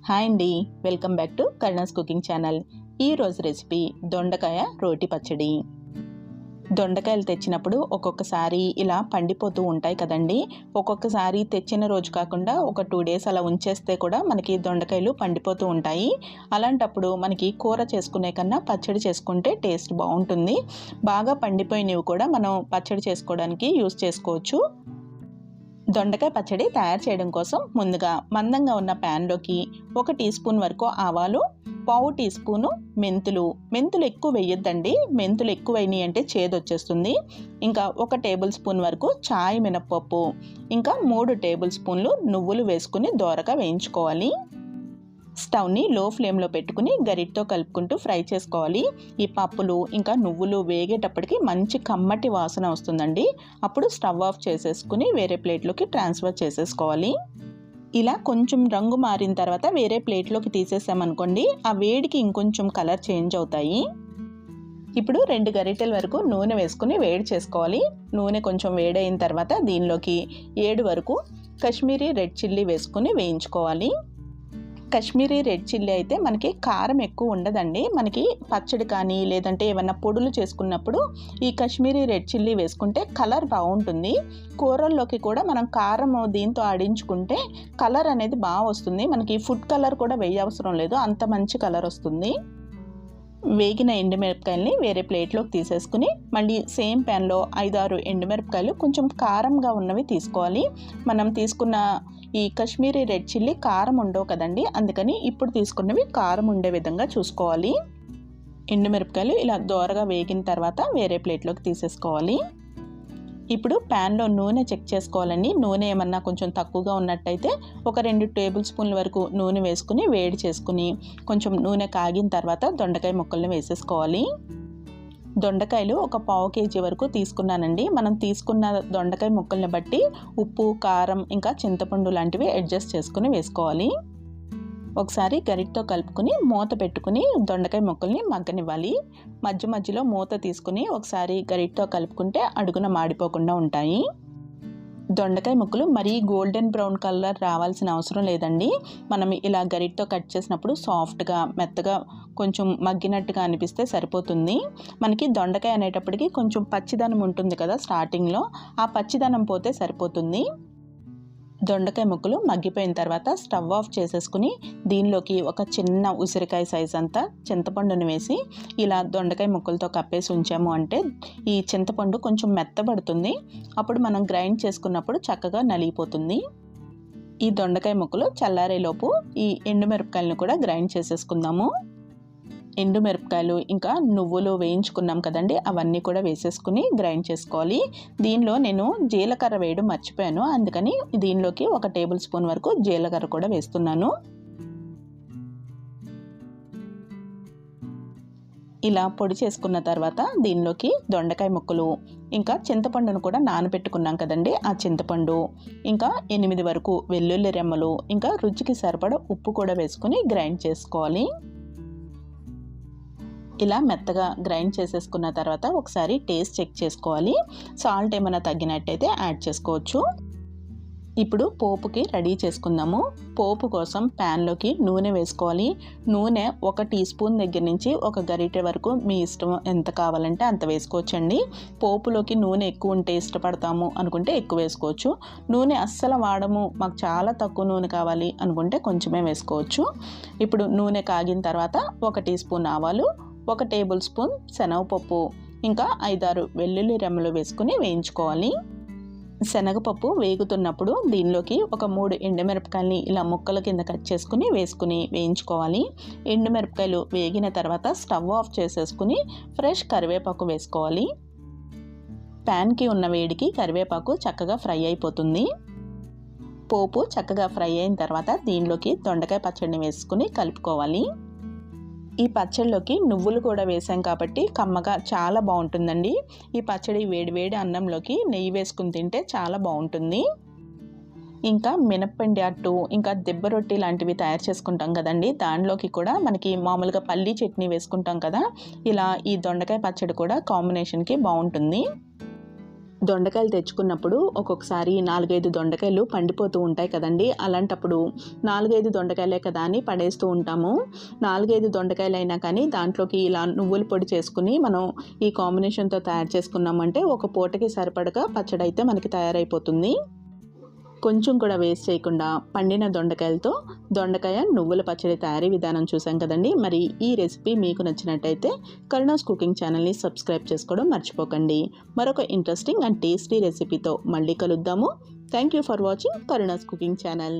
Hi అండి, welcome back to Karuna's cooking channel. ఈరోజు recipe దొండకాయ రోటి పచ్చడి. దొండకాయలు తెచ్చినప్పుడు ఒక్కొక్కసారి ఇలా పండిపోతూ ఉంటాయి కదండి. ఒక్కొక్కసారి తెచ్చిన రోజు కాకుండా ఒక 2 డేస్ అలా ఉంచేస్తే కూడా మనకి దొండకాయలు పండిపోతూ ఉంటాయి. అలాంటప్పుడు మనకి కూర చేసుకునే కన్నా పచ్చడి చేసుకుంటే టేస్ట్ బాగుంటుంది. బాగా పండిపోయినవి కూడా మనం పచ్చడి చేసుకోవడానికి యూస్ చేసుకోవచ్చు. దొండకాయ పచ్చడి తయారు చేయడం కోసం ముందుగా మందంగా ఉన్న ప్యాన్లోకి 1 టీ స్పూన్ వరకు ఆవాలు, 1/2 టీ స్పూను మెంతులు ఎక్కువ వేయొద్దండి. మెంతులు ఎక్కువైనాయి అంటే చేదు వచ్చేస్తుంది. ఇంకా 1 టేబుల్ స్పూన్ వరకు చాయ్ మినప్పప్పు, ఇంకా 3 టేబుల్ స్పూన్లు నువ్వులు వేసుకుని దోరగా వేయించుకోవాలి. స్టవ్ని లో ఫ్లేమ్లో పెట్టుకుని గరిటతో కలుపుకుంటూ ఫ్రై చేసుకోవాలి. ఈ పప్పులు ఇంకా నువ్వులు వేగేటప్పటికి మంచి కమ్మటి వాసన వస్తుందండి. అప్పుడు స్టవ్ ఆఫ్ చేసేసుకుని వేరే ప్లేట్లోకి ట్రాన్స్ఫర్ చేసేసుకోవాలి. ఇలా కొంచెం రంగు మారిన తర్వాత వేరే ప్లేట్లోకి తీసేసామనుకోండి, ఆ వేడికి ఇంకొంచెం కలర్ చేంజ్ అవుతాయి. ఇప్పుడు 2 గరిటెల వరకు నూనె వేసుకుని వేడి చేసుకోవాలి. నూనె కొంచెం వేడైన తర్వాత దీనిలోకి 7 వరకు కాశ్మీరీ రెడ్ చిల్లీ వేసుకుని వేయించుకోవాలి. కాశ్మీరీ రెడ్ చిల్లీ అయితే మనకి కారం ఎక్కువ ఉండదండి. మనకి పచ్చడి కానీ లేదంటే ఏమన్నా పొడులు చేసుకున్నప్పుడు ఈ కాశ్మీరీ రెడ్ చిల్లీ వేసుకుంటే కలర్ బాగుంటుంది. కూరల్లోకి కూడా మనం కారం దీంతో ఆడించుకుంటే కలర్ అనేది బాగా వస్తుంది. మనకి ఫుడ్ కలర్ కూడా వేయవసరం లేదు, అంత మంచి కలర్ వస్తుంది. వేగిన ఎండుమిరపకాయలని వేరే ప్లేట్లోకి తీసేసుకుని మళ్ళీ సేమ్ ప్యాన్లో 5-6 ఎండుమిరపకాయలు కొంచెం కారంగా ఉన్నవి తీసుకోవాలి. మనం తీసుకున్న ఈ కాశ్మీరీ రెడ్ చిల్లీ కారం ఉండవు కదండి, అందుకని ఇప్పుడు తీసుకున్నవి కారం ఉండే విధంగా చూసుకోవాలి. ఎండుమిరపకాయలు ఇలా దోరగా వేగిన తర్వాత వేరే ప్లేట్లోకి తీసేసుకోవాలి. ఇప్పుడు ప్యాన్లో నూనె చెక్ చేసుకోవాలండి. నూనె ఏమన్నా కొంచెం తక్కువగా ఉన్నట్టయితే ఒక 2 టేబుల్ స్పూన్ల వరకు నూనె వేసుకుని వేడి చేసుకుని కొంచెం నూనె కాగిన తర్వాత దొండకాయ ముక్కల్ని వేసేసుకోవాలి. దొండకాయలు ఒక 1/2 కేజీ వరకు తీసుకున్నానండి. మనం తీసుకున్న దొండకాయ ముక్కల్ని బట్టి ఉప్పు, కారం ఇంకా చింతపండు లాంటివి అడ్జస్ట్ చేసుకుని వేసుకోవాలి. ఒకసారి గరిటతో కలుపుకుని మూత పెట్టుకుని దొండకాయ ముక్కల్ని మగ్గనివ్వాలి. మధ్య మధ్యలో మూత తీసుకుని ఒకసారి గరిటతో కలుపుకుంటే అడుగున మాడిపోకుండా ఉంటాయి. దొండకాయ ముక్కలు మరీ గోల్డెన్ బ్రౌన్ కలర్ రావాల్సిన అవసరం లేదండి. మనం ఇలా గరిటతో కట్ చేసినప్పుడు సాఫ్ట్గా మెత్తగా కొంచెం మగ్గినట్టుగా అనిపిస్తే సరిపోతుంది. మనకి దొండకాయ అనేటప్పటికి కొంచెం పచ్చిదనం ఉంటుంది కదా స్టార్టింగ్లో, ఆ పచ్చిదనం పోతే సరిపోతుంది. దొండకాయ ముక్కలు మగ్గిపోయిన తర్వాత స్టవ్ ఆఫ్ చేసేసుకుని దీనిలోకి ఒక చిన్న ఉసిరికాయ సైజ్ అంతా చింతపండుని వేసి ఇలా దొండకాయ ముక్కలతో కప్పేసి ఉంచాము అంటే ఈ చింతపండు కొంచెం మెత్తబడుతుంది. అప్పుడు మనం గ్రైండ్ చేసుకున్నప్పుడు చక్కగా నలిగిపోతుంది. ఈ దొండకాయ ముక్కలు చల్లారేలోపు ఈ ఎండుమిరపకాయలను కూడా గ్రైండ్ చేసేసుకుందాము. ఎండుమిరపకాయలు ఇంకా నువ్వులు వేయించుకున్నాం కదండి, అవన్నీ కూడా వేసేసుకుని గ్రైండ్ చేసుకోవాలి. దీనిలో నేను జీలకర్ర వేయడం మర్చిపోయాను, అందుకని దీనిలోకి 1 టేబుల్ స్పూన్ వరకు జీలకర్ర కూడా వేస్తున్నాను. ఇలా పొడి చేసుకున్న తర్వాత దీనిలోకి దొండకాయ ముక్కలు ఇంకా చింతపండును కూడా నానబెట్టుకున్నాం కదండి, ఆ చింతపండు ఇంకా 8 వరకు వెల్లుల్లి రెమ్మలు ఇంకా రుచికి సరిపడా ఉప్పు కూడా వేసుకుని గ్రైండ్ చేసుకోవాలి. ఇలా మెత్తగా గ్రైండ్ చేసేసుకున్న తర్వాత ఒకసారి టేస్ట్ చెక్ చేసుకోవాలి. సాల్ట్ ఏమైనా తగ్గినట్టయితే యాడ్ చేసుకోవచ్చు. ఇప్పుడు పోపుకి రెడీ చేసుకుందాము. పోపు కోసం ప్యాన్లోకి నూనె వేసుకోవాలి. నూనె 1 టీ స్పూన్ దగ్గర నుంచి 1 గరిటె వరకు మీ ఇష్టం ఎంత కావాలంటే అంత వేసుకోవచ్చండి. పోపులోకి నూనె ఎక్కువ ఉంటే ఇష్టపడతాము అనుకుంటే ఎక్కువ వేసుకోవచ్చు. నూనె అస్సలు వాడము, మాకు చాలా తక్కువ నూనె కావాలి అనుకుంటే కొంచెమే వేసుకోవచ్చు. ఇప్పుడు నూనె కాగిన తర్వాత 1 టీ స్పూన్ ఆవాలు, 1 టేబుల్ స్పూన్ శనగపప్పు ఇంకా 5-6 వెల్లుల్లి రెమ్మలు వేసుకుని వేయించుకోవాలి. శనగపప్పు వేగుతున్నప్పుడు దీనిలోకి ఒక 3 ఎండుమిరపకాయలని ఇలా ముక్కల కింద కట్ చేసుకుని వేసుకుని వేయించుకోవాలి. ఎండుమిరపకాయలు వేగిన తర్వాత స్టవ్ ఆఫ్ చేసేసుకుని ఫ్రెష్ కరివేపాకు వేసుకోవాలి. ప్యాన్కి ఉన్న వేడికి కరివేపాకు చక్కగా ఫ్రై అయిపోతుంది. పోపు చక్కగా ఫ్రై అయిన తర్వాత దీనిలోకి దొండకాయ పచ్చడిని వేసుకుని కలుపుకోవాలి. ఈ పచ్చడిలోకి నువ్వులు కూడా వేసాం కాబట్టి కమ్మగా చాలా బాగుంటుందండి. ఈ పచ్చడి వేడివేడి అన్నంలోకి నెయ్యి వేసుకుని తింటే చాలా బాగుంటుంది. ఇంకా మినప్పండి అట్టు ఇంకా దెబ్బ రొట్టి లాంటివి తయారు చేసుకుంటాం కదండి, దానిలోకి కూడా మనకి మామూలుగా పల్లీ చట్నీ వేసుకుంటాం కదా, ఇలా ఈ దొండకాయ పచ్చడి కూడా కాంబినేషన్కి బాగుంటుంది. దొండకాయలు తెచ్చుకున్నప్పుడు ఒక్కొక్కసారి 4-5 దొండకాయలు పండిపోతూ ఉంటాయి కదండి. అలాంటప్పుడు 4-5 దొండకాయలే కదా అని పడేస్తూ ఉంటాము. 4-5 దొండకాయలు అయినా కానీ దాంట్లోకి ఇలా నువ్వుల పొడి చేసుకుని మనం ఈ కాంబినేషన్తో తయారు చేసుకున్నామంటే ఒక పూటకి సరిపడగా పచ్చడి అయితే మనకి తయారైపోతుంది. కొంచెం కూడా వేస్ట్ చేయకుండా పండిన దొండకాయలతో దొండకాయ నువ్వుల పచ్చడి తయారీ విధానం చూసాం కదండి. మరి ఈ రెసిపీ మీకు నచ్చినట్టయితే కరుణాస్ కుకింగ్ ఛానల్ని సబ్స్క్రైబ్ చేసుకోవడం మర్చిపోకండి. మరొక ఇంట్రెస్టింగ్ అండ్ టేస్టీ రెసిపీతో మళ్ళీ కలుద్దాము. Thank you for watching Karuna's cooking channel.